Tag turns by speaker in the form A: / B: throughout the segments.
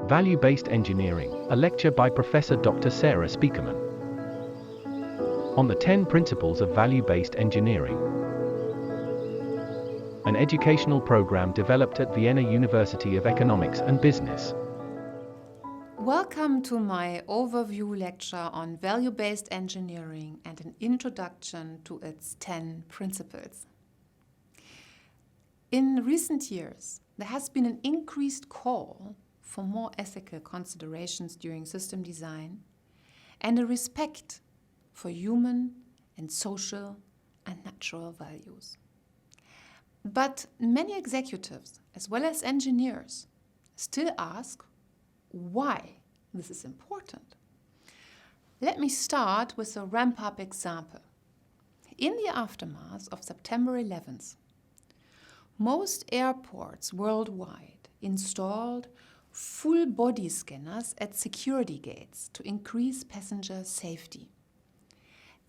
A: Value-Based Engineering, a lecture by Professor Dr. Sarah Spiekerman. On the 10 Principles of Value-Based Engineering. An educational program developed at Vienna University of Economics and Business.
B: Welcome to my overview lecture on value-based engineering and an introduction to its 10 principles. In recent years, there has been an increased call for more ethical considerations during system design and a respect for human and social and natural values. But many executives, as well as engineers, still ask why this is important. Let me start with a ramp-up example. In the aftermath of September 11th, most airports worldwide installed full body scanners at security gates to increase passenger safety.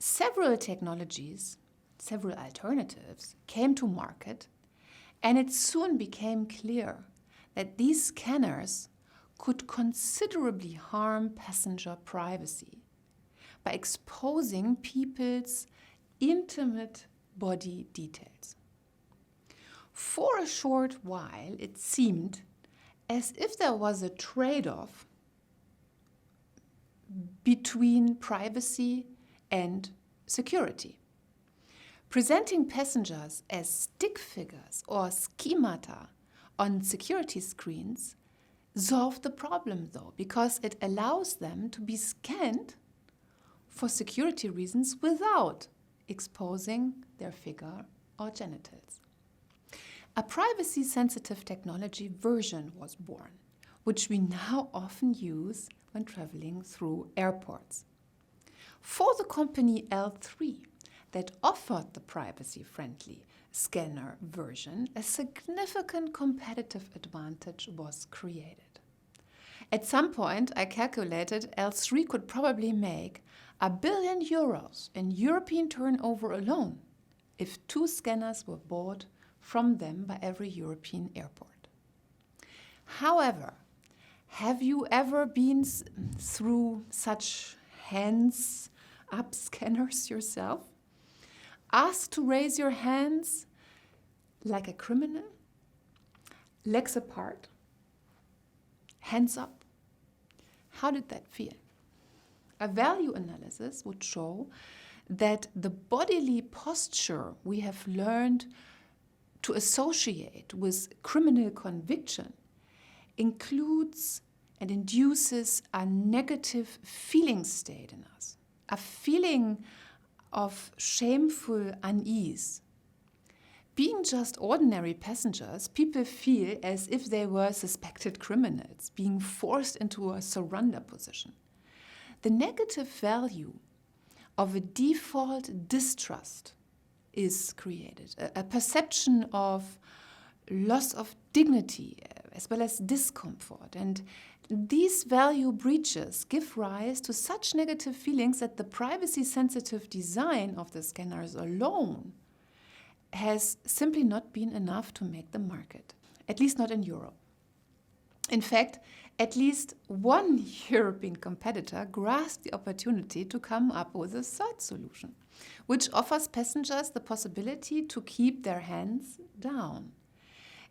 B: Several technologies, several alternatives came to market, and it soon became clear that these scanners could considerably harm passenger privacy by exposing people's intimate body details. For a short while, it seemed as if there was a trade-off between privacy and security. Presenting passengers as stick figures or schemata on security screens solved the problem, though, because it allows them to be scanned for security reasons without exposing their figure or genitals. A privacy-sensitive technology version was born, which we now often use when traveling through airports. For the company L3 that offered the privacy-friendly scanner version, a significant competitive advantage was created. At some point, I calculated L3 could probably make €1 billion in European turnover alone if 2 scanners were bought from them by every European airport. However, have you ever been through such hands-up scanners yourself? Asked to raise your hands like a criminal? Legs apart? Hands up? How did that feel? A value analysis would show that the bodily posture we have learned to associate with criminal conviction includes and induces a negative feeling state in us, a feeling of shameful unease. Being just ordinary passengers, people feel as if they were suspected criminals, being forced into a surrender position. The negative value of a default distrust is created, a perception of loss of dignity as well as discomfort. And these value breaches give rise to such negative feelings that the privacy-sensitive design of the scanners alone has simply not been enough to make the market, at least not in Europe. In fact, at least one European competitor grasped the opportunity to come up with a third solution, which offers passengers the possibility to keep their hands down.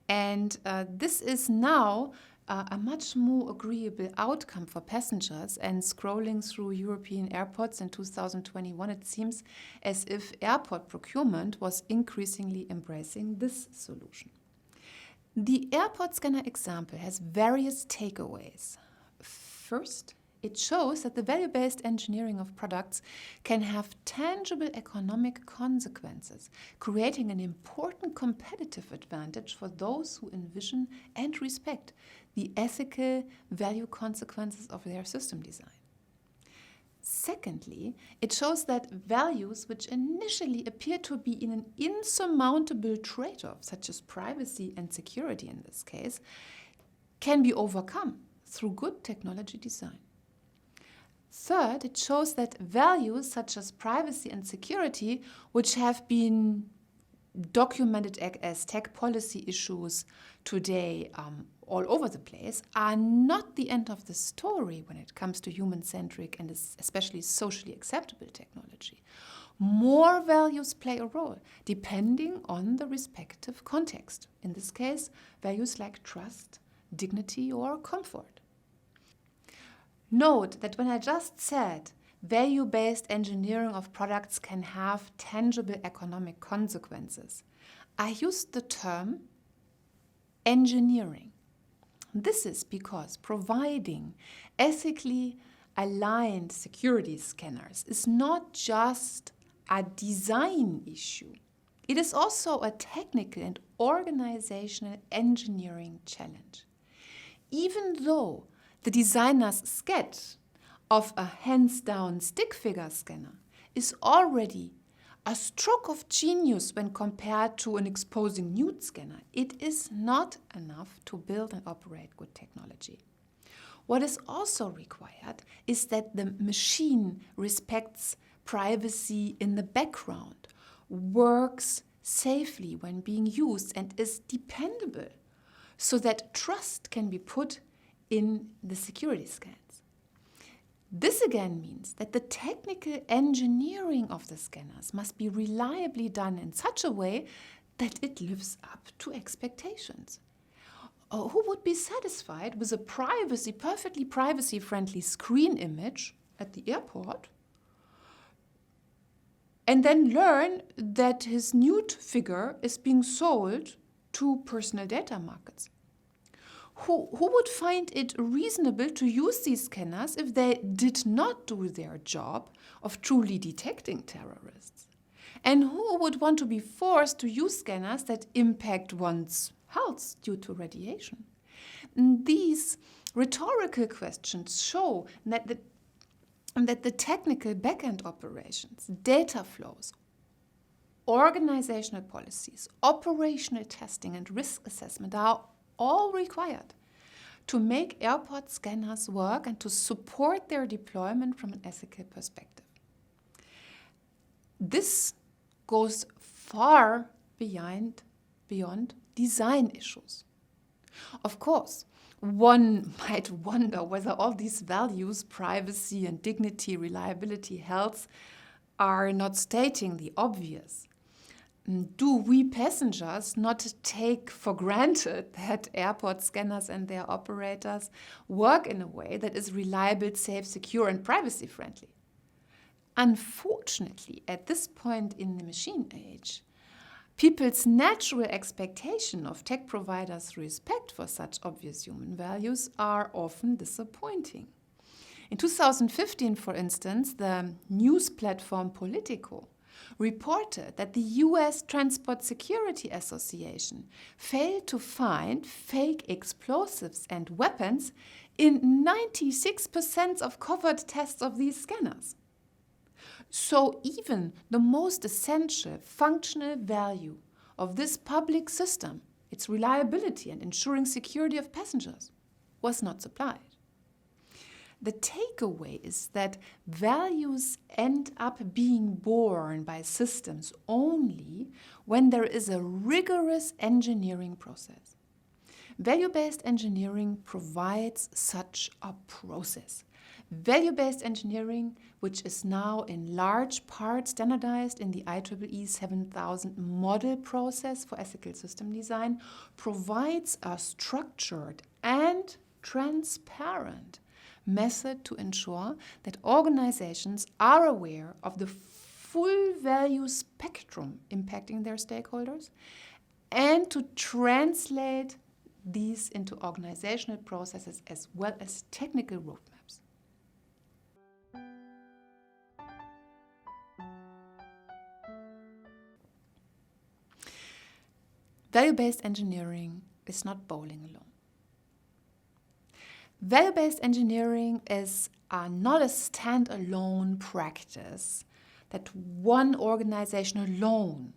B: And this is now a much more agreeable outcome for passengers, and scrolling through European airports in 2021, it seems as if airport procurement was increasingly embracing this solution. The airport scanner example has various takeaways. First, it shows that the value-based engineering of products can have tangible economic consequences, creating an important competitive advantage for those who envision and respect the ethical value consequences of their system design. Secondly, it shows that values which initially appear to be in an insurmountable trade-off, such as privacy and security in this case, can be overcome through good technology design. Third, it shows that values such as privacy and security, which have been documented as tech policy issues today all over the place, are not the end of the story when it comes to human-centric and especially socially acceptable technology. More values play a role depending on the respective context. In this case, values like trust, dignity, or comfort. Note that when I just said value-based engineering of products can have tangible economic consequences, I used the term engineering. This is because providing ethically aligned security scanners is not just a design issue. It is also a technical and organizational engineering challenge. Even though the designer's sketch of a hands-down stick figure scanner is already a stroke of genius when compared to an exposing nude scanner, it is not enough to build and operate good technology. What is also required is that the machine respects privacy in the background, works safely when being used, and is dependable, so that trust can be put in the security scans. This again means that the technical engineering of the scanners must be reliably done in such a way that it lives up to expectations. Who would be satisfied with a perfectly privacy-friendly screen image at the airport and then learn that his nude figure is being sold to personal data markets? Who would find it reasonable to use these scanners if they did not do their job of truly detecting terrorists? And who would want to be forced to use scanners that impact one's health due to radiation? These rhetorical questions show that the technical backend operations, data flows, organizational policies, operational testing, and risk assessment are all required to make airport scanners work and to support their deployment from an ethical perspective. This goes far beyond design issues. Of course, one might wonder whether all these values, privacy and dignity, reliability, health, are not stating the obvious. Do we passengers not take for granted that airport scanners and their operators work in a way that is reliable, safe, secure, and privacy-friendly? Unfortunately, at this point in the machine age, people's natural expectation of tech providers' respect for such obvious human values are often disappointing. In 2015, for instance, the news platform Politico reported that the US Transport Security Association failed to find fake explosives and weapons in 96% of covered tests of these scanners. So even the most essential functional value of this public system, its reliability and ensuring security of passengers, was not supplied. The takeaway is that values end up being born by systems only when there is a rigorous engineering process. Value-based engineering provides such a process. Value-based engineering, which is now in large part standardized in the IEEE 7000 model process for ethical system design, provides a structured and transparent method to ensure that organizations are aware of the full value spectrum impacting their stakeholders and to translate these into organizational processes as well as technical roadmaps. Value-based engineering is not bowling alone. Value-based engineering is not a standalone practice that one organization alone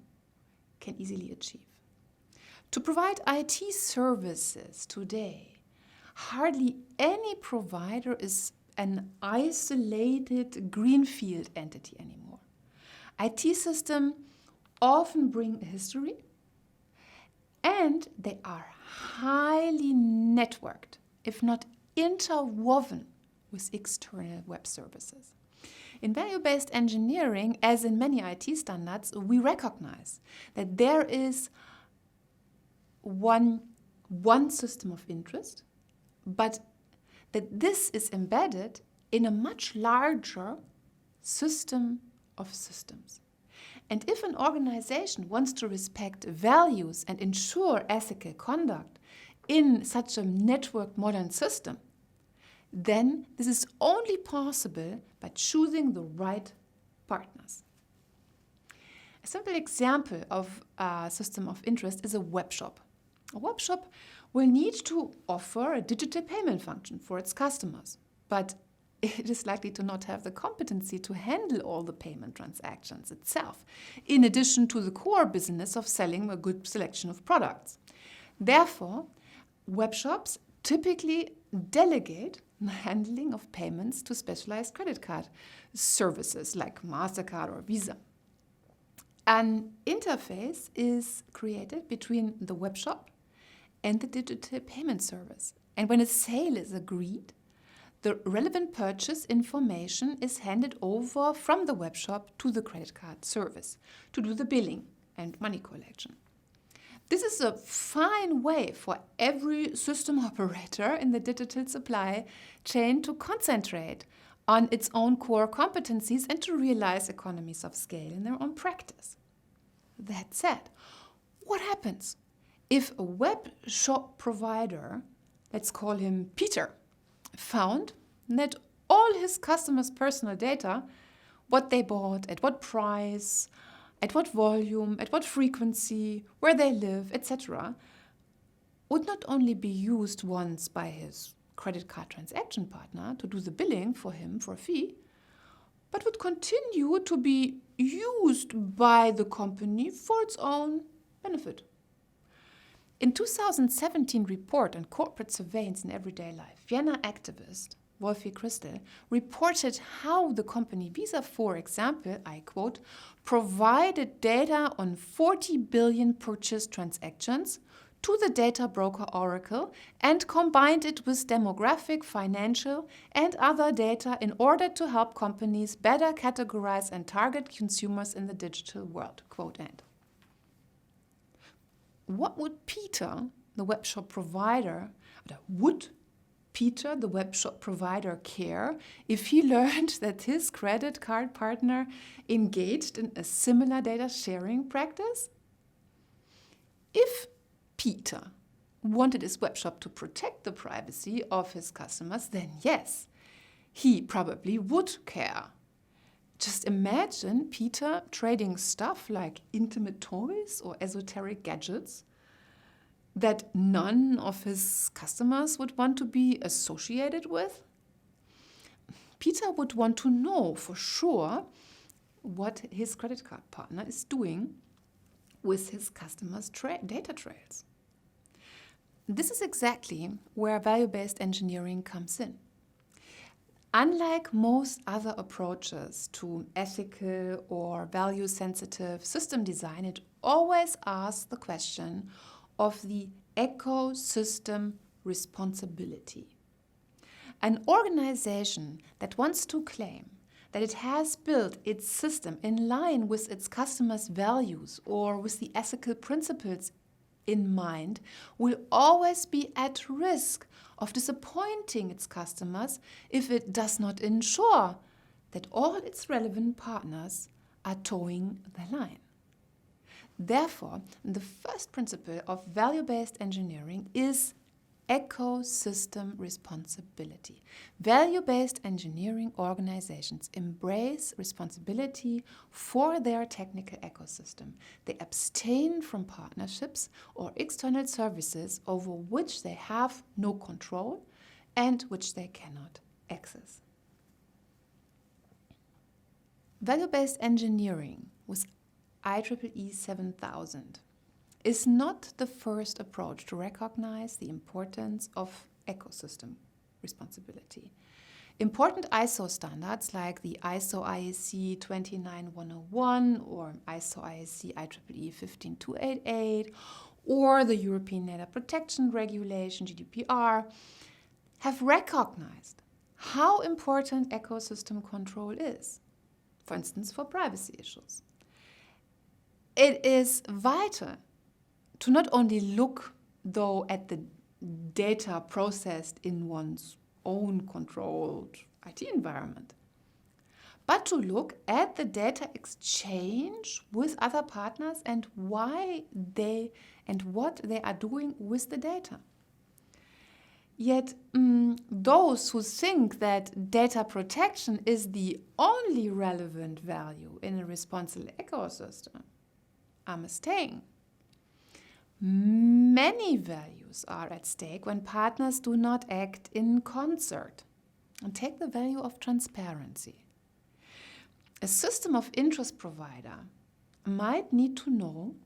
B: can easily achieve. To provide IT services today, hardly any provider is an isolated greenfield entity anymore. IT systems often bring a history And they are highly networked, if not interwoven, with external web services. In value-based engineering, as in many IT standards, we recognize that there is one system of interest, but that this is embedded in a much larger system of systems. And if an organization wants to respect values and ensure ethical conduct in such a networked modern system, then this is only possible by choosing the right partners. A simple example of a system of interest is a web shop. A web shop will need to offer a digital payment function for its customers, but it is likely to not have the competency to handle all the payment transactions itself, in addition to the core business of selling a good selection of products. Therefore, web shops typically delegate the handling of payments to specialized credit card services like MasterCard or Visa. An interface is created between the web shop and the digital payment service. And when a sale is agreed, the relevant purchase information is handed over from the web shop to the credit card service to do the billing and money collection. This is a fine way for every system operator in the digital supply chain to concentrate on its own core competencies and to realize economies of scale in their own practice. That said, what happens if a web shop provider, let's call him Peter, found that all his customers' personal data, what they bought, at what price, at what volume, at what frequency, where they live, etc., would not only be used once by his credit card transaction partner to do the billing for him for a fee, but would continue to be used by the company for its own benefit. In 2017 report on corporate surveillance in everyday life, Vienna activist Wolfie Christel reported how the company Visa, for example, I quote, provided data on 40 billion purchase transactions to the data broker Oracle and combined it with demographic, financial, and other data in order to help companies better categorize and target consumers in the digital world, quote end. What would Peter, the webshop provider, care if he learned that his credit card partner engaged in a similar data sharing practice? If Peter wanted his webshop to protect the privacy of his customers, then yes, he probably would care. Just imagine Peter trading stuff like intimate toys or esoteric gadgets that none of his customers would want to be associated with. Peter would want to know for sure what his credit card partner is doing with his customers' data trails. This is exactly where value-based engineering comes in. Unlike most other approaches to ethical or value-sensitive system design, it always asks the question of the ecosystem responsibility. An organization that wants to claim that it has built its system in line with its customers' values or with the ethical principles in mind will always be at risk of disappointing its customers if it does not ensure that all its relevant partners are towing the line. Therefore, the first principle of value-based engineering is ecosystem responsibility. Value-based engineering organizations embrace responsibility for their technical ecosystem. They abstain from partnerships or external services over which they have no control and which they cannot access. Value-based engineering with IEEE 7000 is not the first approach to recognize the importance of ecosystem responsibility. Important ISO standards like the ISO IEC 29101 or ISO IEC IEEE 15288 or the European Data Protection Regulation, GDPR, have recognized how important ecosystem control is, for instance, for privacy issues. It is vital to not only look, though, at the data processed in one's own controlled IT environment, but to look at the data exchange with other partners and why they and what they are doing with the data. Yet those who think that data protection is the only relevant value in a responsible ecosystem are mistaken. Many values are at stake when partners do not act in concert. And take the value of transparency. A system of interest provider might need to know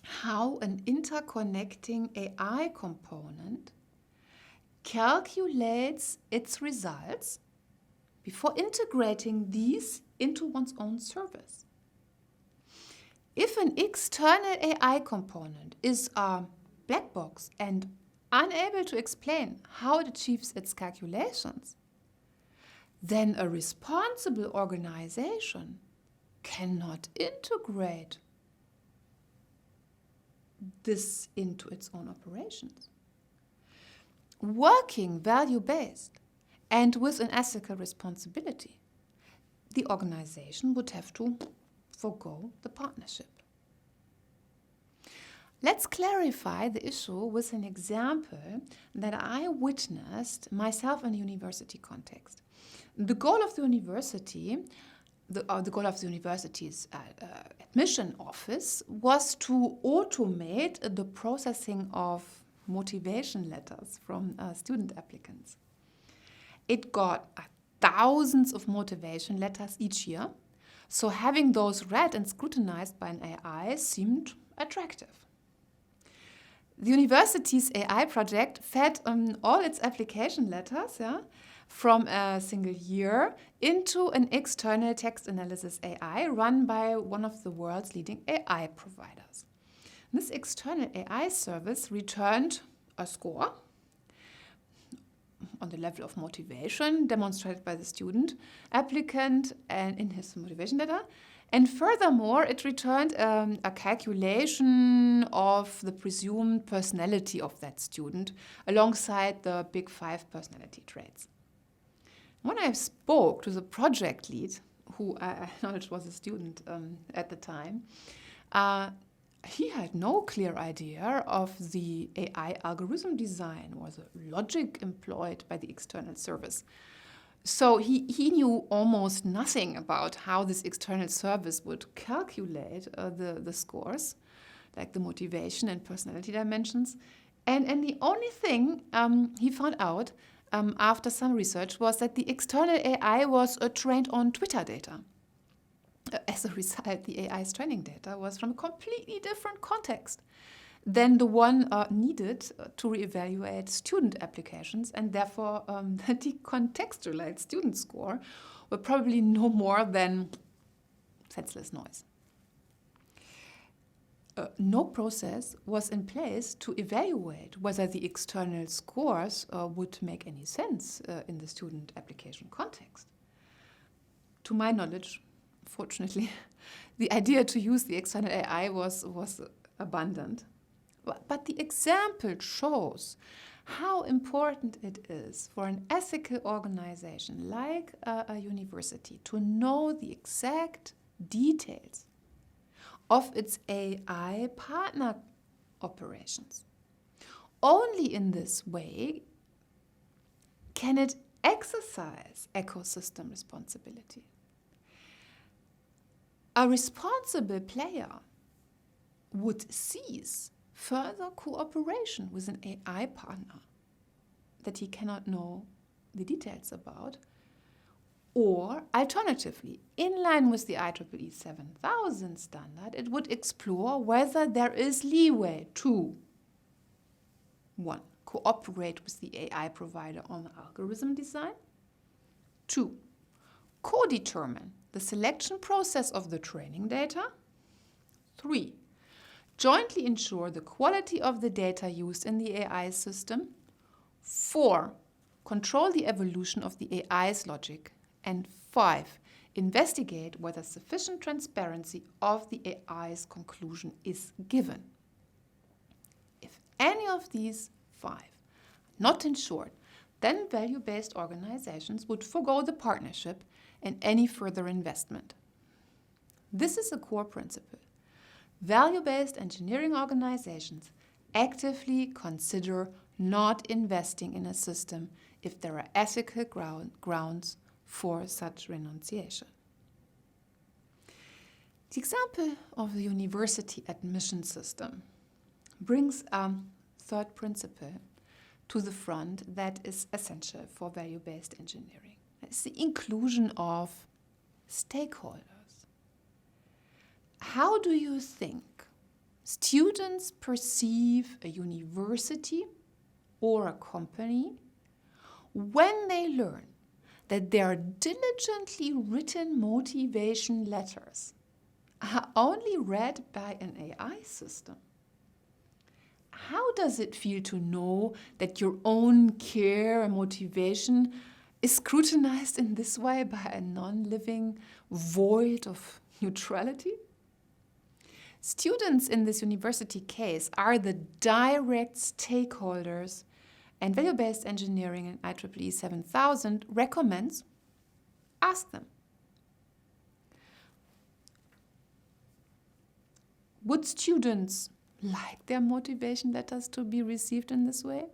B: how an interconnecting AI component calculates its results before integrating these into one's own service. If an external AI component is a black box and unable to explain how it achieves its calculations, then a responsible organization cannot integrate this into its own operations. Working value-based and with an ethical responsibility, the organization would have to forgo the partnership. Let's clarify the issue with an example that I witnessed myself in a university context. The goal of the university, the goal of the university's admission office was to automate the processing of motivation letters from student applicants. It got thousands of motivation letters each year, so having those read and scrutinized by an AI seemed attractive. The university's AI project fed all its application letters from a single year into an external text analysis AI run by one of the world's leading AI providers. This external AI service returned a score on the level of motivation demonstrated by the student applicant and in his motivation letter. And furthermore, it returned a calculation of the presumed personality of that student alongside the big 5 personality traits. When I spoke to the project lead, who I acknowledged was a student at the time, he had no clear idea of the AI algorithm design or the logic employed by the external service. So he knew almost nothing about how this external service would calculate the scores, like the motivation and personality dimensions. And the only thing he found out after some research was that the external AI was trained on Twitter data. As a result, the AI's training data was from a completely different context than the one needed to reevaluate student applications, and therefore the decontextualized student score were probably no more than senseless noise. No process was in place to evaluate whether the external scores would make any sense in the student application context. To my knowledge, fortunately, the idea to use the external AI was abundant. But the example shows how important it is for an ethical organization like a university to know the exact details of its AI partner operations. Only in this way can it exercise ecosystem responsibility. A responsible player would cease further cooperation with an AI partner that he cannot know the details about, or alternatively, in line with the IEEE 7000 standard, it would explore whether there is leeway to 1. Cooperate with the AI provider on algorithm design, 2. Co-determine the selection process of the training data, 3. jointly ensure the quality of the data used in the AI system. 4, control the evolution of the AI's logic. And 5, investigate whether sufficient transparency of the AI's conclusion is given. If any of these 5 are not ensured, then value-based organizations would forgo the partnership and any further investment. This is a core principle. Value-based engineering organizations actively consider not investing in a system if there are ethical grounds for such renunciation. The example of the university admission system brings a third principle to the front that is essential for value-based engineering. It's the inclusion of stakeholders. How do you think students perceive a university or a company when they learn that their diligently written motivation letters are only read by an AI system? How does it feel to know that your own care and motivation is scrutinized in this way by a non-living void of neutrality? Students in this university case are the direct stakeholders, and value-based engineering in IEEE 7000 recommends ask them. Would students like their motivation letters to be received in this way?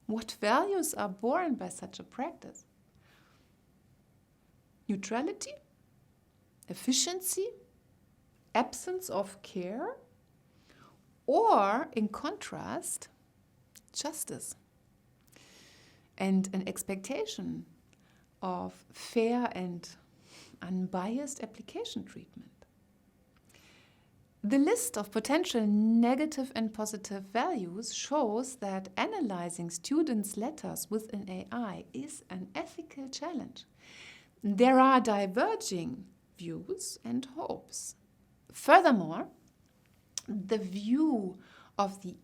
B: What values are born by such a practice? Neutrality? Efficiency? Absence of care? Or, in contrast, justice and an expectation of fair and unbiased application treatment? The list of potential negative and positive values shows that analyzing students' letters with an AI is an ethical challenge. There are diverging views and hopes. Furthermore, the view of the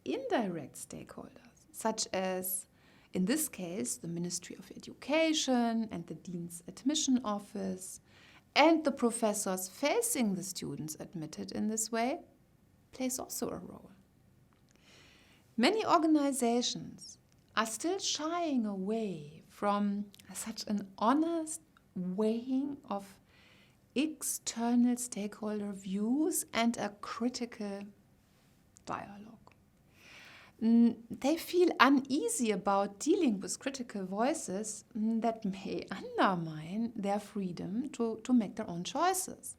B: indirect stakeholders, such as, in this case, the Ministry of Education and the Dean's Admission Office, and the professors facing the students admitted in this way, plays also a role. Many organizations are still shying away from such an honest weighing of external stakeholder views and a critical dialogue. They feel uneasy about dealing with critical voices that may undermine their freedom to make their own choices.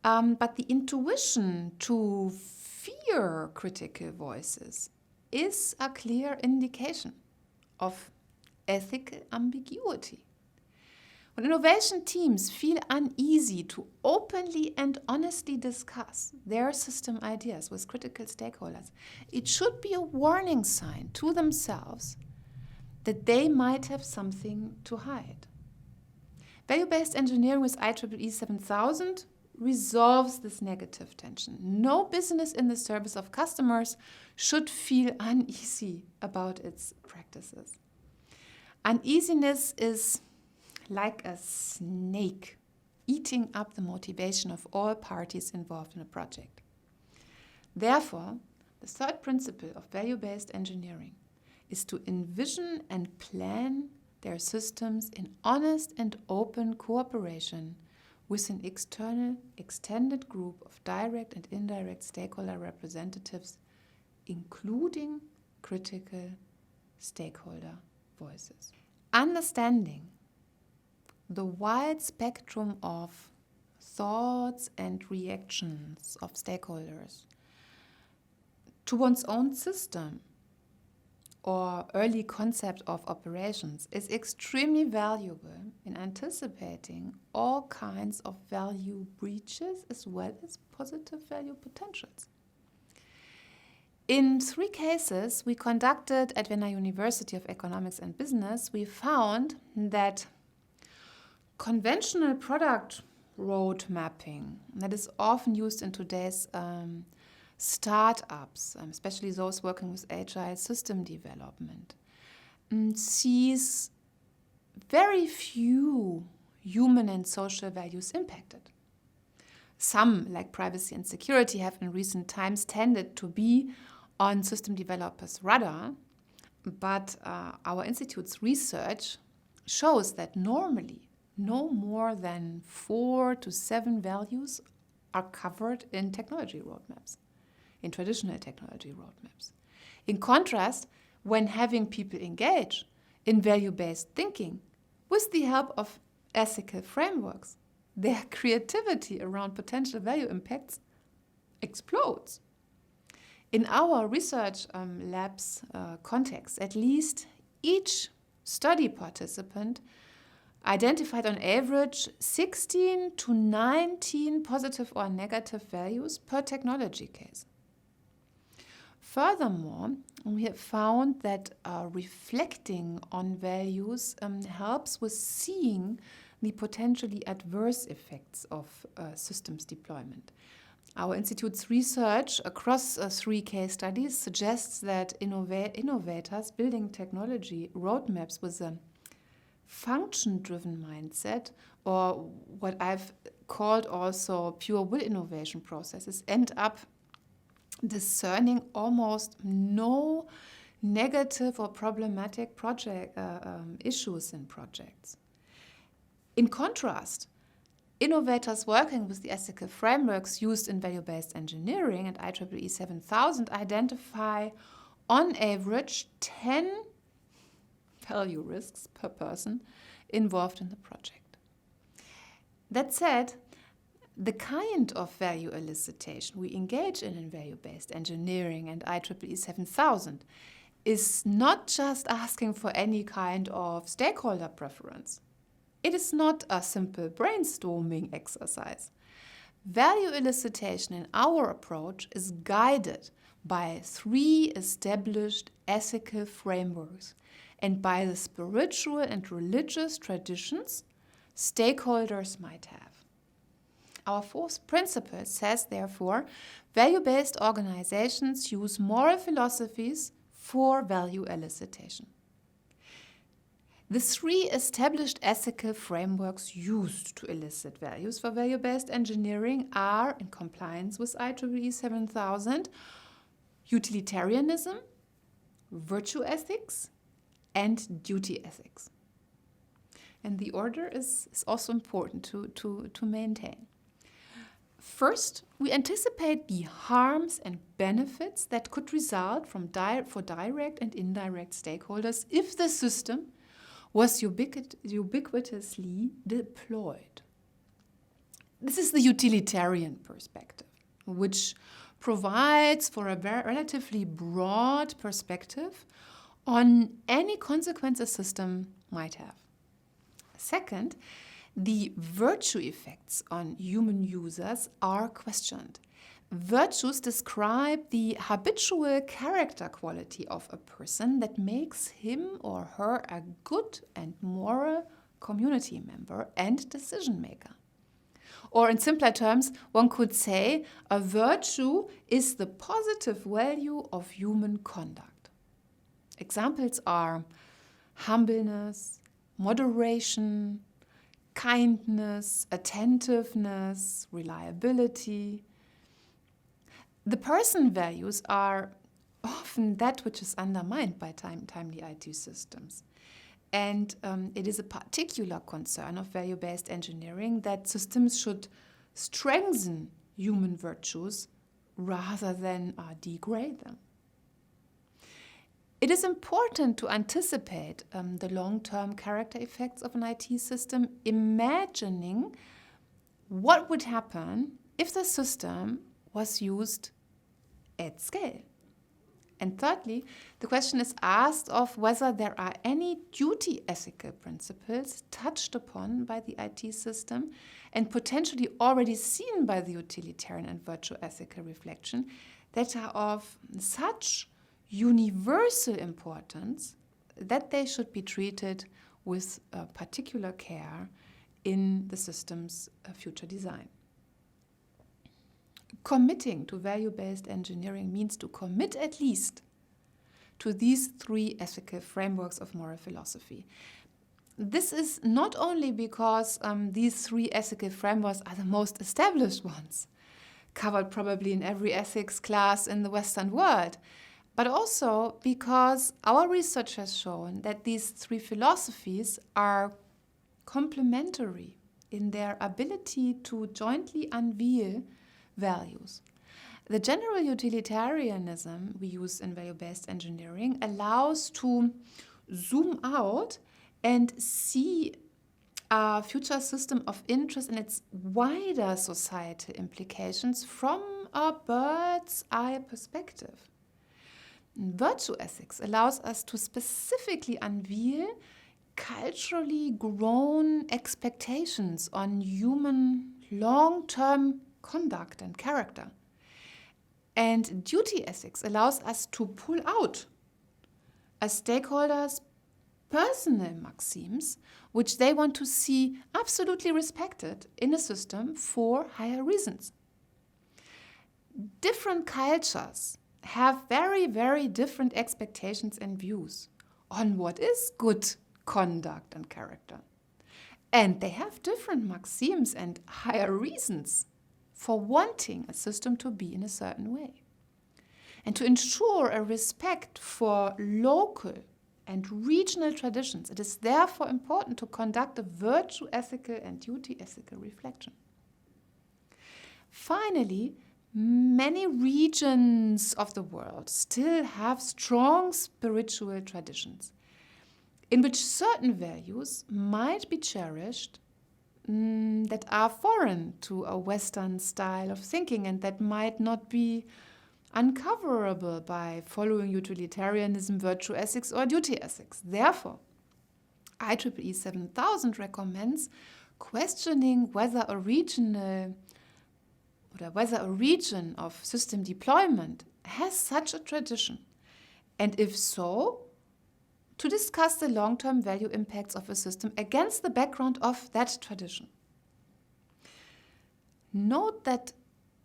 B: But the intuition to fear critical voices is a clear indication of ethical ambiguity. When innovation teams feel uneasy to openly and honestly discuss their system ideas with critical stakeholders, it should be a warning sign to themselves that they might have something to hide. Value-based engineering with IEEE 7000 resolves this negative tension. No business in the service of customers should feel uneasy about its practices. Uneasiness is like a snake eating up the motivation of all parties involved in a project. Therefore, the third principle of value-based engineering is to envision and plan their systems in honest and open cooperation with an external, extended group of direct and indirect stakeholder representatives, including critical stakeholder voices. Understanding the wide spectrum of thoughts and reactions of stakeholders to one's own system or early concept of operations is extremely valuable in anticipating all kinds of value breaches as well as positive value potentials. In 3 cases we conducted at Vienna University of Economics and Business, we found that conventional product road mapping that is often used in today's startups, especially those working with agile system development, sees very few human and social values impacted. Some, like privacy and security, have in recent times tended to be on system developers' radar, but our institute's research shows that normally no more than 4 to 7 values are covered in technology roadmaps, in traditional technology roadmaps. In contrast, when having people engage in value-based thinking with the help of ethical frameworks, their creativity around potential value impacts explodes. In our research labs context, at least each study participant identified on average 16 to 19 positive or negative values per technology case. Furthermore, we have found that reflecting on values helps with seeing the potentially adverse effects of systems deployment. Our institute's research across 3 case studies suggests that innovators building technology roadmaps with a function-driven mindset, or what I've called also pure will innovation processes, end up discerning almost no negative or problematic project issues in projects. In contrast, innovators working with the ethical frameworks used in value-based engineering and IEEE 7000 identify on average 10 value risks per person involved in the project. That said, the kind of value elicitation we engage in value-based engineering and IEEE 7000 is not just asking for any kind of stakeholder preference. It is not a simple brainstorming exercise. Value elicitation in our approach is guided by 3 established ethical frameworks and by the spiritual and religious traditions stakeholders might have. Our 4th principle says, therefore, value-based organizations use moral philosophies for value elicitation. The 3 established ethical frameworks used to elicit values for value-based engineering are, in compliance with IEEE 7000, utilitarianism, virtue ethics, and duty ethics. And the order is also important to maintain. First, we anticipate the harms and benefits that could result for direct and indirect stakeholders if the system was ubiquitously deployed. This is the utilitarian perspective, which provides for a relatively broad perspective on any consequence a system might have. Second, the virtue effects on human users are questioned. Virtues describe the habitual character quality of a person that makes him or her a good and moral community member and decision maker. Or in simpler terms, one could say a virtue is the positive value of human conduct. Examples are humbleness, moderation, kindness, attentiveness, reliability. The person values are often that which is undermined by timely IT systems. And it is a particular concern of value-based engineering that systems should strengthen human virtues rather than degrade them. It is important to anticipate the long-term character effects of an IT system, imagining what would happen if the system was used at scale. And thirdly, the question is asked of whether there are any duty ethical principles touched upon by the IT system and potentially already seen by the utilitarian and virtue ethical reflection that are of such universal importance that they should be treated with particular care in the system's future design. Committing to value-based engineering means to commit at least to these 3 ethical frameworks of moral philosophy. This is not only because these 3 ethical frameworks are the most established ones, covered probably in every ethics class in the Western world, but also because our research has shown that these 3 philosophies are complementary in their ability to jointly unveil values. The general utilitarianism we use in value-based engineering allows to zoom out and see a future system of interest and its wider societal implications from a bird's eye perspective. Virtue ethics allows us to specifically unveil culturally grown expectations on human long-term conduct and character. And duty ethics allows us to pull out a stakeholder's personal maxims, which they want to see absolutely respected in a system for higher reasons. Different cultures have very, very different expectations and views on what is good conduct and character. And they have different maxims and higher reasons for wanting a system to be in a certain way. And to ensure a respect for local and regional traditions, it is therefore important to conduct a virtue ethical and duty ethical reflection. Finally, many regions of the world still have strong spiritual traditions in which certain values might be cherished that are foreign to a Western style of thinking and that might not be uncoverable by following utilitarianism, virtue ethics, or duty ethics. Therefore, IEEE 7000 recommends questioning whether a region of system deployment has such a tradition, and if so, to discuss the long-term value impacts of a system against the background of that tradition. Note that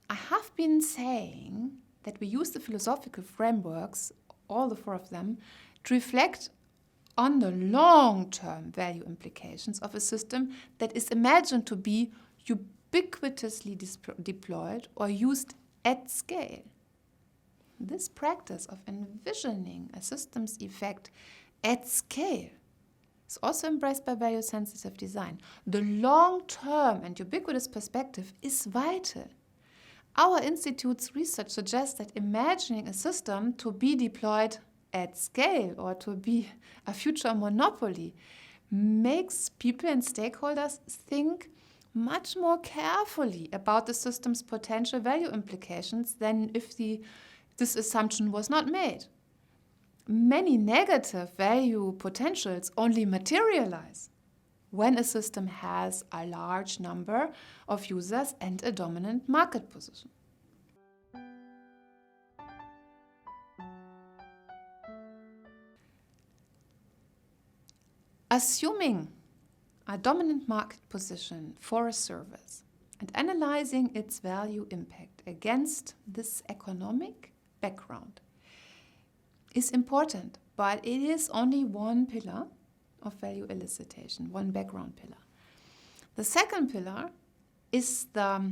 B: I have been saying that we use the philosophical frameworks, all the 4 of them, to reflect on the long-term value implications of a system that is imagined to be ubiquitously deployed or used at scale. This practice of envisioning a system's effect at scale is also embraced by value-sensitive design. The long-term and ubiquitous perspective is vital. Our institute's research suggests that imagining a system to be deployed at scale or to be a future monopoly makes people and stakeholders think much more carefully about the system's potential value implications than if this assumption was not made. Many negative value potentials only materialize when a system has a large number of users and a dominant market position. Assuming a dominant market position for a service and analyzing its value impact against this economic background is important, but it is only one pillar of value elicitation, one background pillar. The second pillar is the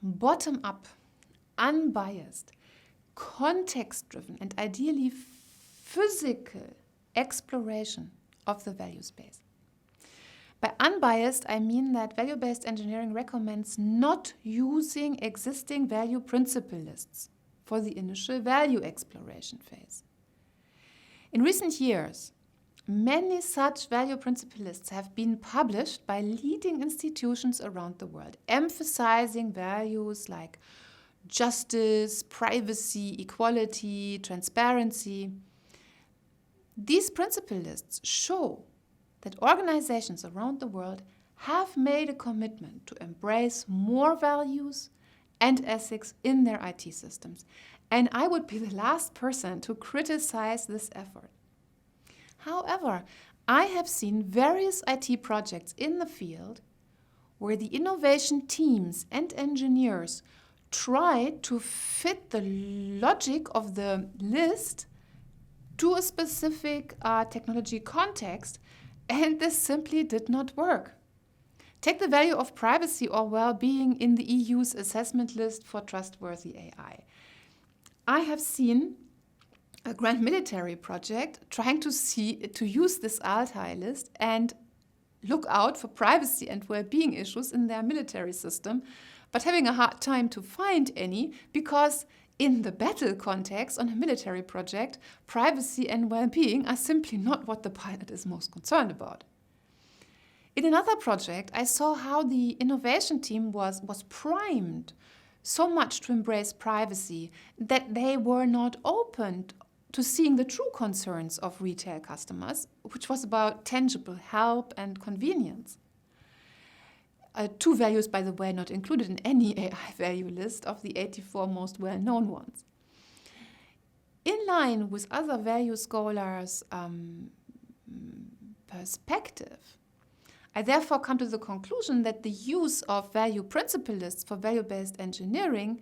B: bottom-up, unbiased, context-driven, and ideally physical exploration of the value space. By unbiased, I mean that value-based engineering recommends not using existing value principle lists for the initial value exploration phase. In recent years, many such value principle lists have been published by leading institutions around the world, emphasizing values like justice, privacy, equality, transparency. These principle lists show that organizations around the world have made a commitment to embrace more values and ethics in their IT systems. And I would be the last person to criticize this effort. However, I have seen various IT projects in the field where the innovation teams and engineers try to fit the logic of the list to a specific technology context, and this simply did not work. Take the value of privacy or well-being in the EU's assessment list for trustworthy AI. I have seen a grand military project trying to use this Altai list and look out for privacy and well-being issues in their military system, but having a hard time to find any because in the battle context on a military project, privacy and well-being are simply not what the pilot is most concerned about. In another project, I saw how the innovation team was primed so much to embrace privacy that they were not open to seeing the true concerns of retail customers, which was about tangible help and convenience. Two values, by the way, not included in any AI value list of the 84 most well-known ones. In line with other value scholars' perspective, I therefore come to the conclusion that the use of value principle lists for value-based engineering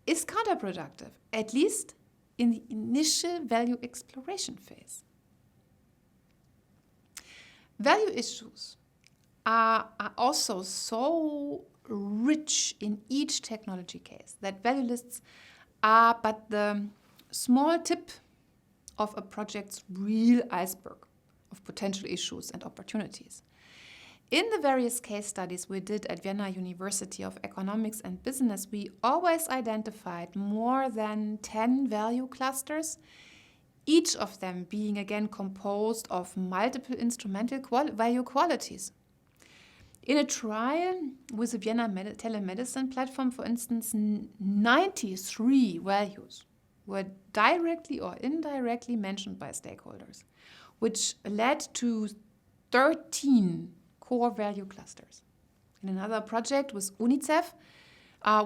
B: is counterproductive, at least in the initial value exploration phase. Value issues are also so rich in each technology case that value lists are but the small tip of a project's real iceberg of potential issues and opportunities. In the various case studies we did at Vienna University of Economics and Business, we always identified more than 10 value clusters, each of them being again composed of multiple instrumental value qualities. In a trial with the Vienna telemedicine platform, for instance, 93 values were directly or indirectly mentioned by stakeholders, which led to 13 core value clusters. In another project with UNICEF,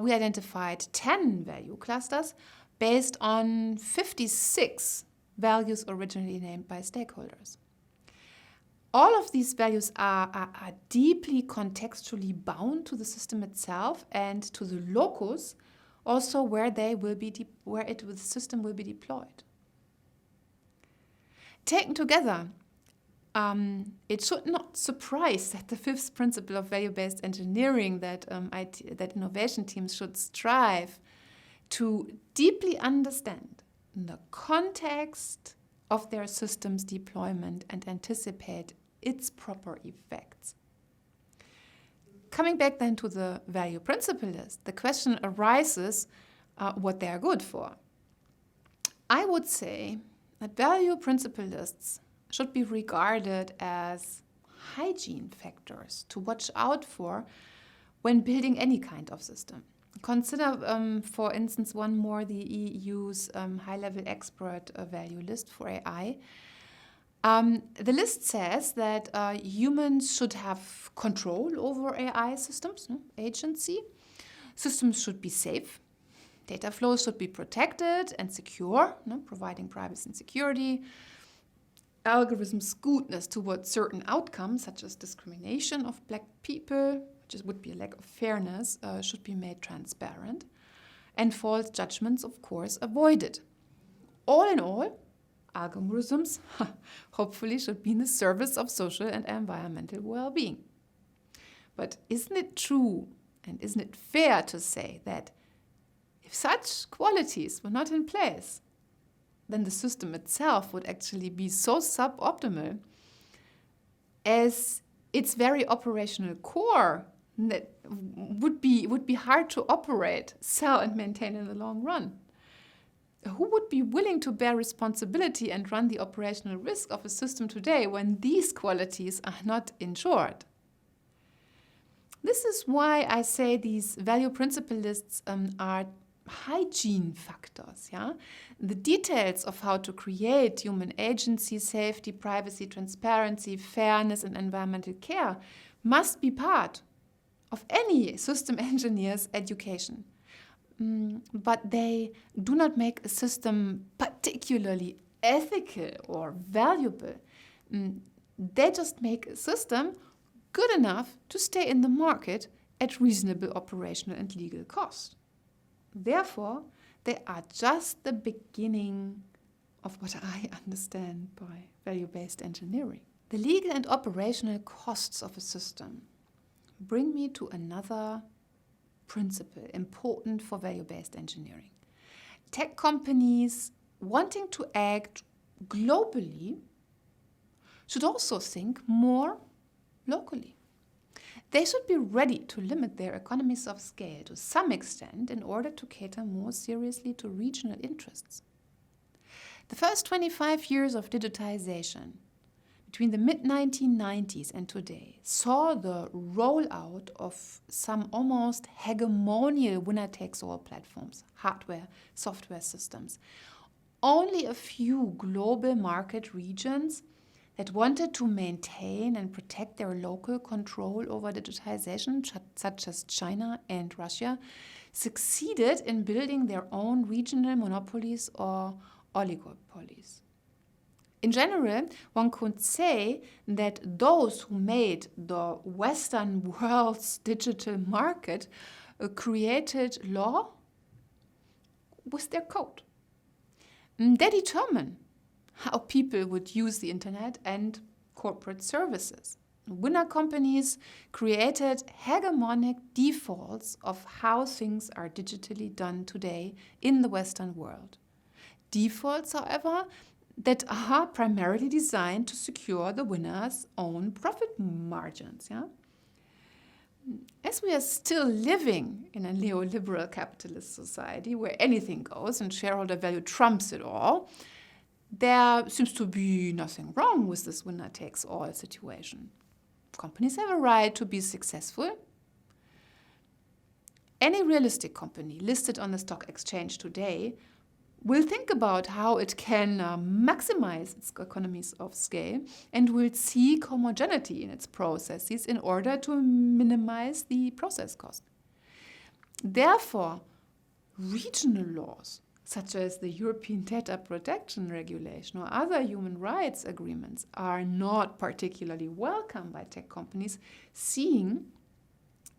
B: we identified 10 value clusters based on 56 values originally named by stakeholders. All of these values are deeply contextually bound to the system itself and to the locus, also where the system will be deployed. Taken together, it should not surprise that the fifth principle of value-based engineering that innovation teams should strive to deeply understand the context of their system's deployment and anticipate its proper effects. Coming back then to the value principle list, the question arises what they are good for. I would say that value principle lists should be regarded as hygiene factors to watch out for when building any kind of system. Consider, for instance, one more, the EU's high-level expert value list for AI. The list says that humans should have control over AI systems, agency. Systems should be safe. Data flows should be protected and secure, providing privacy and security. Algorithms' goodness towards certain outcomes, such as discrimination of Black people, which would be a lack of fairness, should be made transparent. And false judgments, of course, avoided. All in all, algorithms hopefully should be in the service of social and environmental well-being. But isn't it true and isn't it fair to say that if such qualities were not in place, then the system itself would actually be so suboptimal as its very operational core that would be hard to operate, sell and maintain in the long run? Who would be willing to bear responsibility and run the operational risk of a system today when these qualities are not ensured? This is why I say these value principle lists are hygiene factors. The details of how to create human agency, safety, privacy, transparency, fairness, and environmental care must be part of any system engineer's education. But they do not make a system particularly ethical or valuable. They just make a system good enough to stay in the market at reasonable operational and legal cost. Therefore, they are just the beginning of what I understand by value-based engineering. The legal and operational costs of a system bring me to another principle important for value-based engineering. Tech companies wanting to act globally should also think more locally. They should be ready to limit their economies of scale to some extent in order to cater more seriously to regional interests. The first 25 years of digitization, between the mid-1990s and today, saw the rollout of some almost hegemonial winner-takes-all platforms, hardware, software systems. Only a few global market regions that wanted to maintain and protect their local control over digitization, such as China and Russia, succeeded in building their own regional monopolies or oligopolies. In general, one could say that those who made the Western world's digital market created law with their code. They determine how people would use the internet and corporate services. Winner companies created hegemonic defaults of how things are digitally done today in the Western world. Defaults, however, that are primarily designed to secure the winner's own profit margins. As we are still living in a neoliberal capitalist society where anything goes and shareholder value trumps it all, there seems to be nothing wrong with this winner-takes-all situation. Companies have a right to be successful. Any realistic company listed on the stock exchange today will think about how it can maximize its economies of scale and will seek homogeneity in its processes in order to minimize the process cost. Therefore, regional laws such as the European Data Protection Regulation or other human rights agreements are not particularly welcome by tech companies, seeing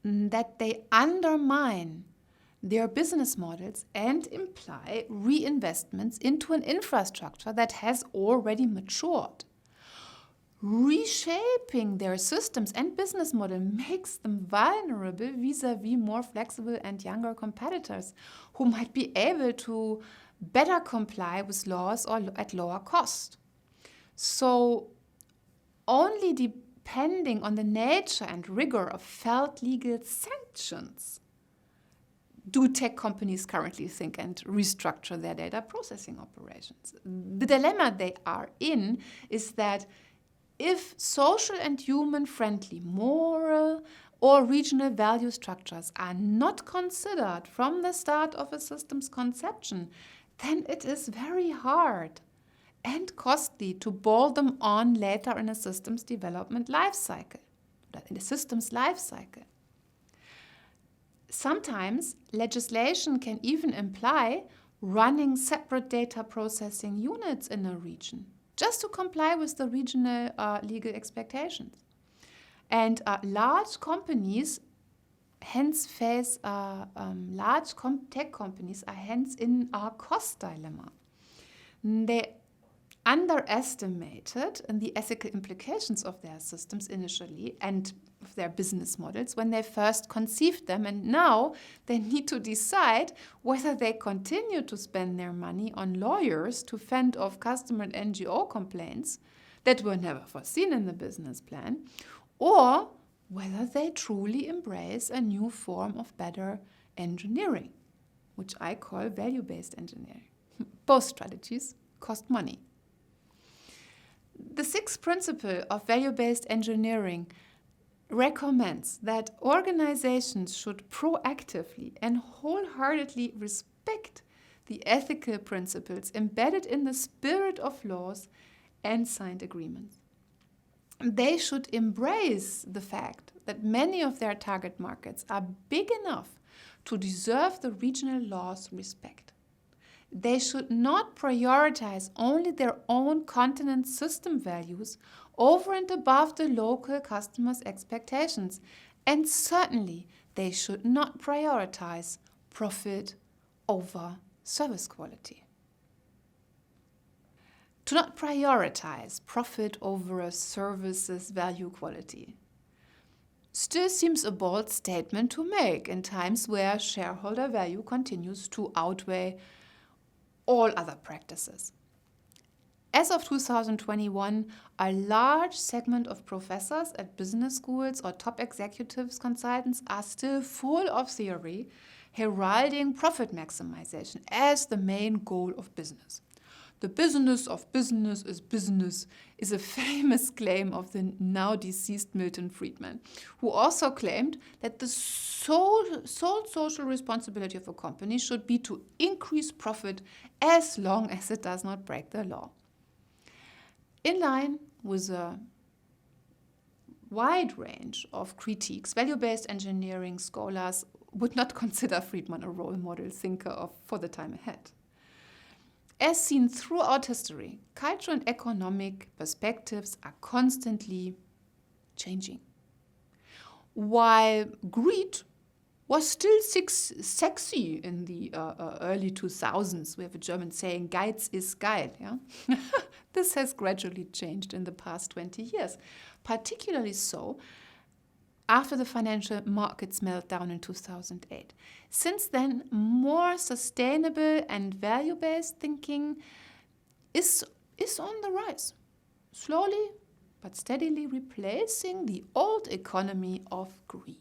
B: that they undermine their business models and imply reinvestments into an infrastructure that has already matured. Reshaping their systems and business model makes them vulnerable vis-à-vis more flexible and younger competitors who might be able to better comply with laws or at lower cost. So only depending on the nature and rigor of felt legal sanctions do tech companies currently think and restructure their data processing operations. The dilemma they are in is that if social and human-friendly, moral, or regional value structures are not considered from the start of a system's conception, then it is very hard and costly to bolt them on later in a system's development life cycle, in a system's life cycle. Sometimes legislation can even imply running separate data processing units in a region, just to comply with the regional legal expectations. And large companies hence face, tech companies are hence in a cost dilemma. They underestimated the ethical implications of their systems initially and of their business models when they first conceived them, and now they need to decide whether they continue to spend their money on lawyers to fend off customer and NGO complaints that were never foreseen in the business plan, or whether they truly embrace a new form of better engineering, which I call value-based engineering. Both strategies cost money. The sixth principle of value-based engineering recommends that organizations should proactively and wholeheartedly respect the ethical principles embedded in the spirit of laws and signed agreements. They should embrace the fact that many of their target markets are big enough to deserve the regional law's respect. They should not prioritize only their own continent system values over and above the local customers' expectations. And certainly, they should not prioritize profit over service quality. To not prioritize profit over a service's value quality still seems a bold statement to make in times where shareholder value continues to outweigh all other practices. As of 2021, a large segment of professors at business schools or top executives consultants are still full of theory heralding profit maximization as the main goal of business. The business of business is a famous claim of the now deceased Milton Friedman, who also claimed that the sole social responsibility of a company should be to increase profit as long as it does not break the law. In line with a wide range of critiques, value-based engineering scholars would not consider Friedman a role model thinker for the time ahead. As seen throughout history, cultural and economic perspectives are constantly changing. While greed was still sexy in the early 2000s, we have a German saying, Geiz ist geil. Yeah? This has gradually changed in the past 20 years, particularly so after the financial markets meltdown in 2008. Since then, more sustainable and value-based thinking is on the rise, slowly but steadily replacing the old economy of greed.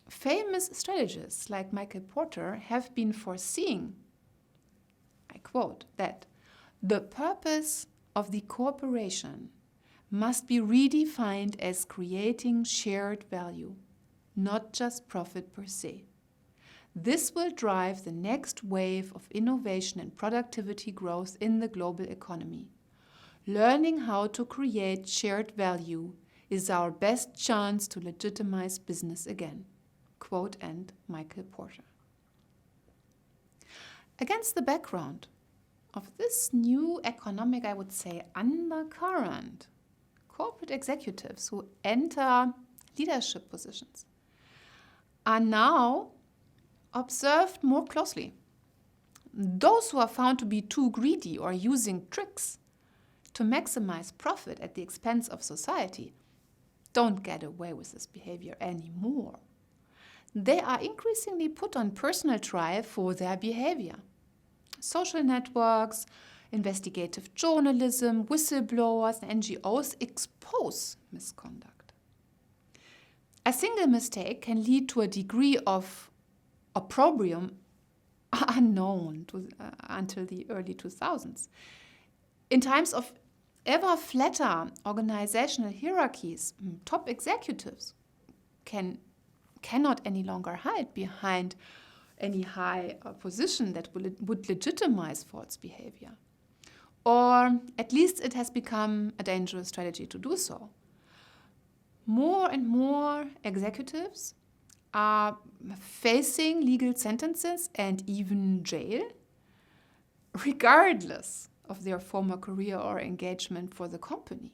B: Famous strategists like Michael Porter have been foreseeing, I quote, that the purpose of the corporation must be redefined as creating shared value, not just profit per se. This will drive the next wave of innovation and productivity growth in the global economy. Learning how to create shared value is our best chance to legitimize business again. Quote end Michael Porter. Against the background of this new economic, I would say, undercurrent, corporate executives who enter leadership positions are now observed more closely. Those who are found to be too greedy or using tricks to maximize profit at the expense of society don't get away with this behavior anymore. They are increasingly put on personal trial for their behavior. Social networks, investigative journalism, whistleblowers, and NGOs expose misconduct. A single mistake can lead to a degree of opprobrium unknown until the early 2000s. In times of ever flatter organizational hierarchies, top executives cannot any longer hide behind any high position that would legitimize false behavior. Or at least it has become a dangerous strategy to do so. More and more executives are facing legal sentences and even jail, regardless of their former career or engagement for the company.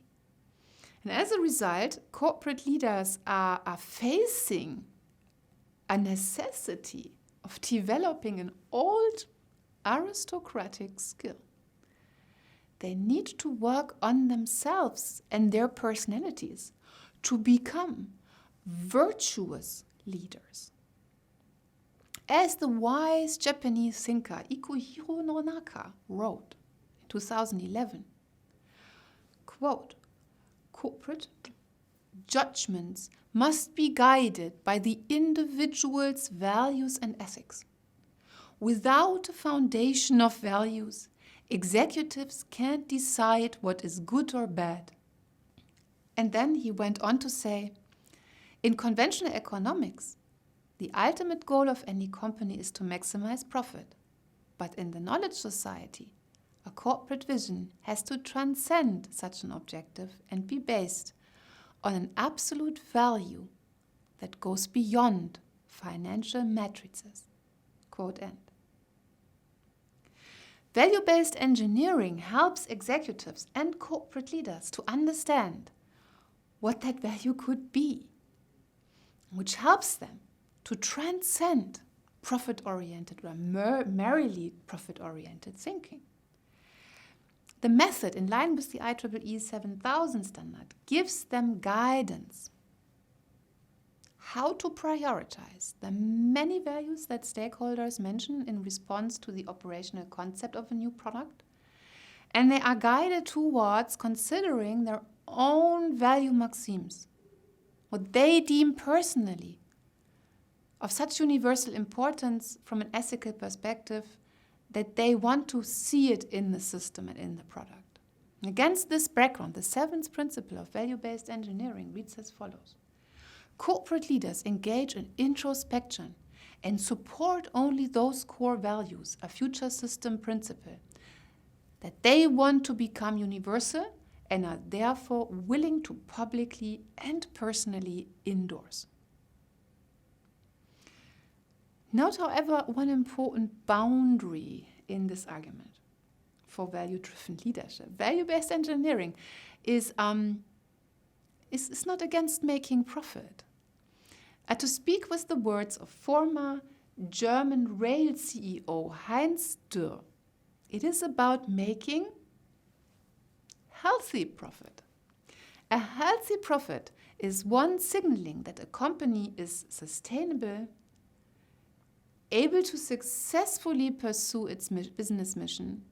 B: And as a result, corporate leaders are facing a necessity of developing an old aristocratic skill. They need to work on themselves and their personalities to become virtuous leaders. As the wise Japanese thinker Ikuhiro Nonaka wrote in 2011, quote, corporate judgments must be guided by the individual's values and ethics. Without a foundation of values, executives can't decide what is good or bad. And then he went on to say, in conventional economics, the ultimate goal of any company is to maximize profit. But in the knowledge society, a corporate vision has to transcend such an objective and be based on an absolute value that goes beyond financial matrices. Quote end. Value-based engineering helps executives and corporate leaders to understand what that value could be, which helps them to transcend profit-oriented or merely profit-oriented thinking. The method, in line with the IEEE 7000 standard, gives them guidance how to prioritize the many values that stakeholders mention in response to the operational concept of a new product. And they are guided towards considering their own value maxims, what they deem personally of such universal importance from an ethical perspective that they want to see it in the system and in the product. Against this background, the seventh principle of value-based engineering reads as follows. Corporate leaders engage in introspection and support only those core values, a future system principle, that they want to become universal and are therefore willing to publicly and personally endorse. Note, however, one important boundary in this argument for value-driven leadership. Value-based engineering is not against making profit. To speak with the words of former German rail CEO Heinz Dürr, it is about making healthy profit. A healthy profit is one signaling that a company is sustainable, able to successfully pursue its business mission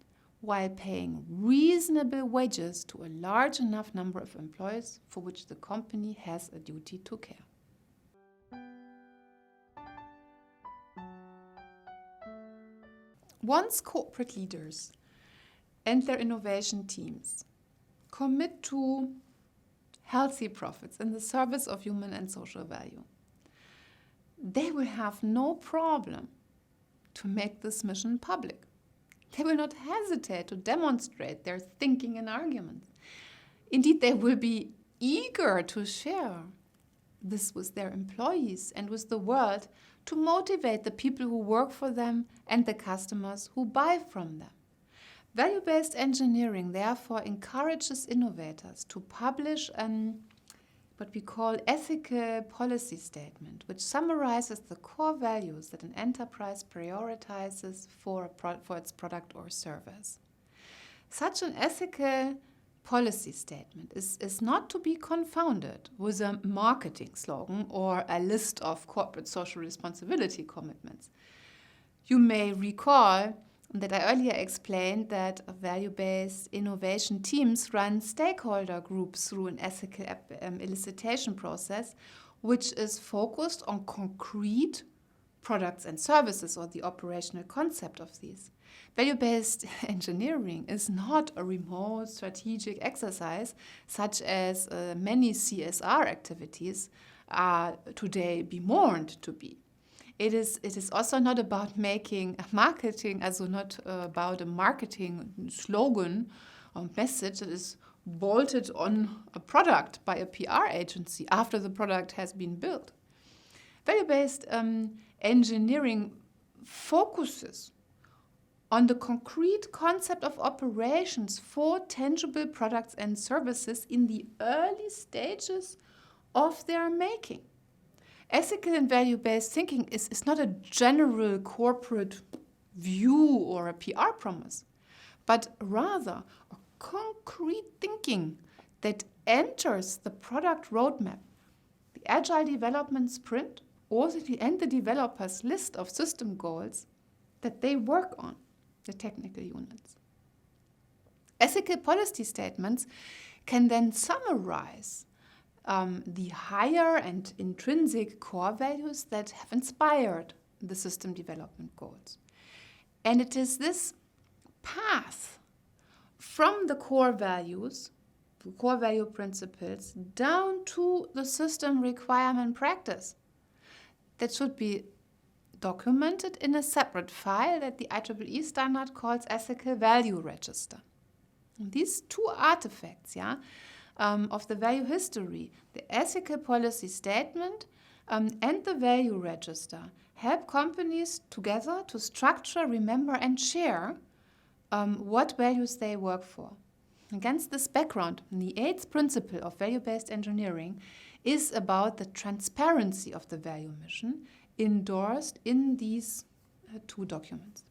B: while paying reasonable wages to a large enough number of employees for which the company has a duty to care. Once corporate leaders and their innovation teams commit to healthy profits in the service of human and social value, they will have no problem to make this mission public. They will not hesitate to demonstrate their thinking and arguments. Indeed, they will be eager to share this with their employees and with the world to motivate the people who work for them and the customers who buy from them. Value-based engineering therefore encourages innovators to publish what we call ethical policy statement, which summarizes the core values that an enterprise prioritizes for its product or service. Such an ethical policy statement is not to be confounded with a marketing slogan or a list of corporate social responsibility commitments. You may recall that I earlier explained that value-based innovation teams run stakeholder groups through an ethical elicitation process, which is focused on concrete products and services or the operational concept of these. Value-based engineering is not a remote strategic exercise such as many CSR activities are today bemoaned to be. It is also not about making marketing, also not about a marketing slogan or message that is bolted on a product by a PR agency after the product has been built. Value-based engineering focuses on the concrete concept of operations for tangible products and services in the early stages of their making. Ethical and value-based thinking is not a general corporate view or a PR promise, but rather a concrete thinking that enters the product roadmap, the agile development sprint, and the developer's list of system goals that they work on, the technical units. Ethical policy statements can then summarize the higher and intrinsic core values that have inspired the system development goals. And it is this path from the core values, the core value principles, down to the system requirement practice that should be documented in a separate file that the IEEE standard calls Ethical Value Register. And these two artifacts, of the value history, the ethical policy statement and the value register, help companies together to structure, remember, and share what values they work for. Against this background, the 8th principle of value-based engineering is about the transparency of the value mission endorsed in these 2 documents.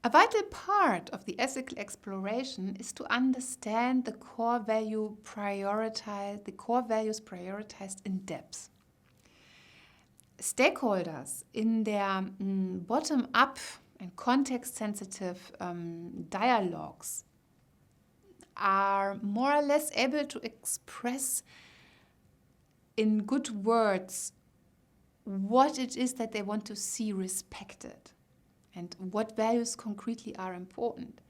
B: A vital part of the ethical exploration is to understand the core values prioritized in depth. Stakeholders in their bottom-up and context-sensitive dialogues are more or less able to express in good words what it is that they want to see respected and what values concretely are important.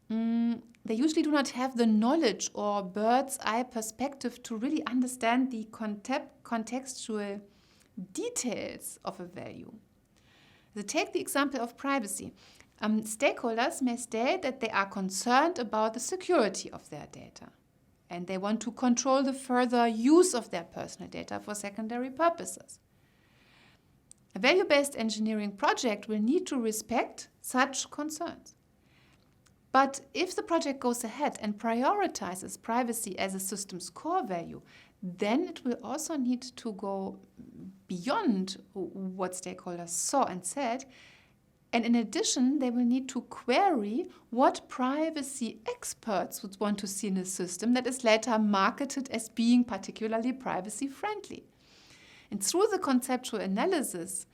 B: They usually do not have the knowledge or bird's eye perspective to really understand the contextual details of a value. So take the example of privacy. Stakeholders may state that they are concerned about the security of their data and they want to control the further use of their personal data for secondary purposes. A value-based engineering project will need to respect such concerns. But if the project goes ahead and prioritizes privacy as a system's core value, then it will also need to go beyond what stakeholders saw and said. And in addition, they will need to query what privacy experts would want to see in a system that is later marketed as being particularly privacy-friendly. And through the conceptual analysis,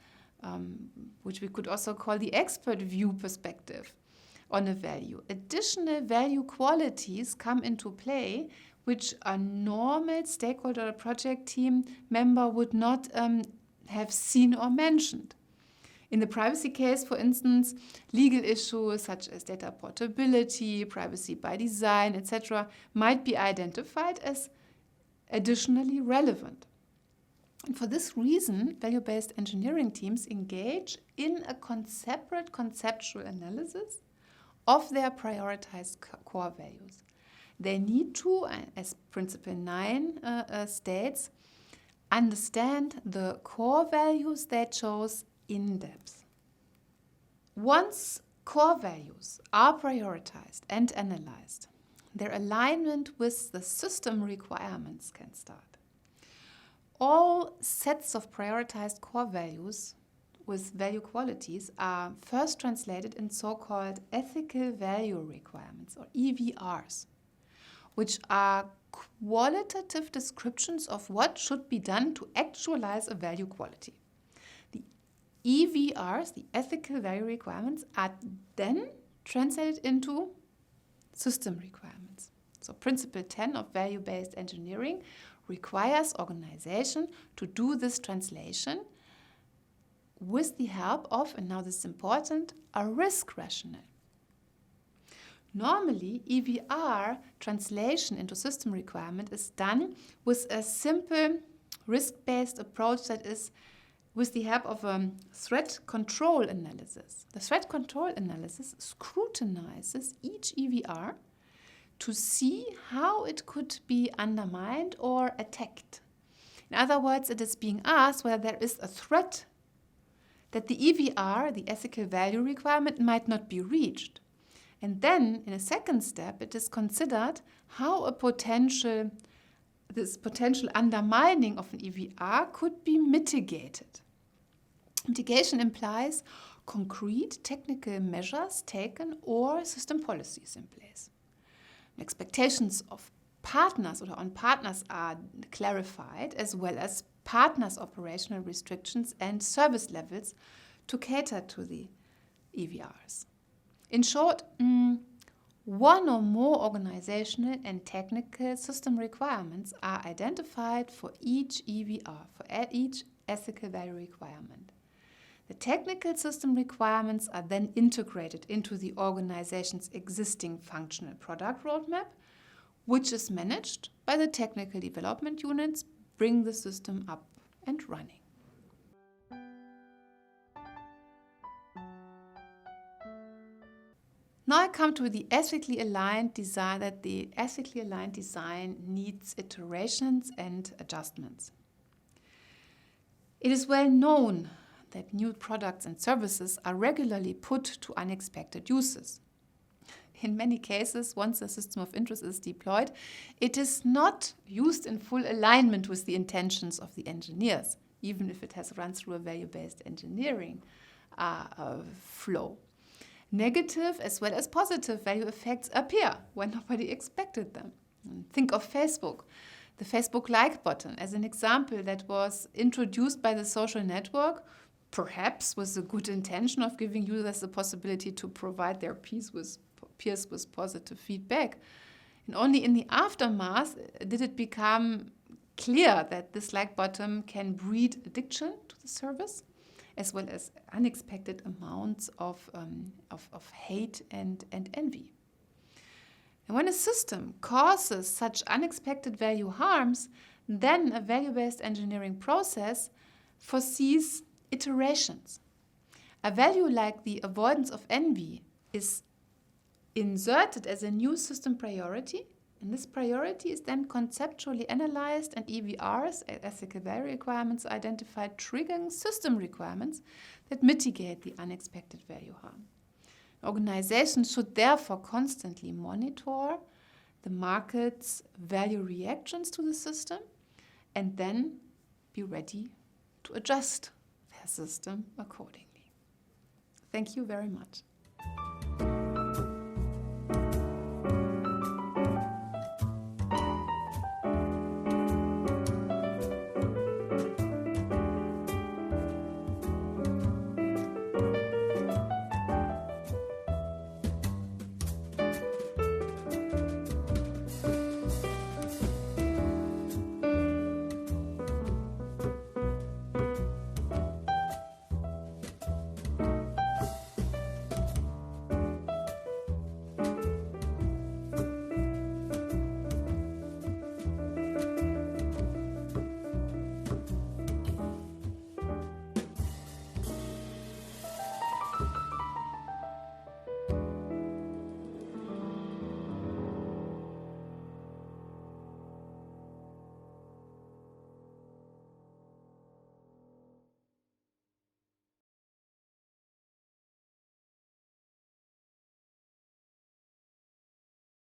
B: which we could also call the expert view perspective on a value, additional value qualities come into play which a normal stakeholder project team member would not have seen or mentioned. In the privacy case, for instance, legal issues such as data portability, privacy by design, etc., might be identified as additionally relevant. And for this reason, value-based engineering teams engage in a separate conceptual analysis of their prioritized core values. They need to, as Principle 9 states, understand the core values they chose in depth. Once core values are prioritized and analyzed, their alignment with the system requirements can start. All sets of prioritized core values with value qualities are first translated in so-called ethical value requirements, or EVRs, which are qualitative descriptions of what should be done to actualize a value quality. The EVRs, the ethical value requirements, are then translated into system requirements. So Principle 10 of value-based engineering requires organization to do this translation with the help of, and now this is important, a risk rationale. Normally, EVR translation into system requirement is done with a simple risk-based approach that is with the help of a threat control analysis. The threat control analysis scrutinizes each EVR to see how it could be undermined or attacked. In other words, it is being asked whether there is a threat that the EVR, the ethical value requirement, might not be reached. And then, in a second step, it is considered how this potential undermining of an EVR could be mitigated. Mitigation implies concrete technical measures taken or system policies in place. Expectations of partners or on partners are clarified, as well as partners' operational restrictions and service levels to cater to the EVRs. In short, one or more organizational and technical system requirements are identified for each EVR, for each ethical value requirement. The technical system requirements are then integrated into the organization's existing functional product roadmap, which is managed by the technical development units, bring the system up and running. Now I come to the ethically aligned design, that the ethically aligned design needs iterations and adjustments. It is well known that new products and services are regularly put to unexpected uses. in many cases, once a system of interest is deployed, it is not used in full alignment with the intentions of the engineers, even if it has run through a value-based engineering flow. Negative as well as positive value effects appear when nobody expected them. Think of Facebook. The Facebook like button as an example that was introduced by the social network, perhaps with the good intention of giving users the possibility to provide their peers with positive feedback. And only in the aftermath did it become clear that this like button can breed addiction to the service, as well as unexpected amounts of hate and envy. And when a system causes such unexpected value harms, then a value-based engineering process foresees iterations. A value like the avoidance of envy is inserted as a new system priority, and this priority is then conceptually analyzed, and EVRs, ethical value requirements, identified triggering system requirements that mitigate the unexpected value harm. Organizations should therefore constantly monitor the market's value reactions to the system and then be ready to adjust their system accordingly. Thank you very much.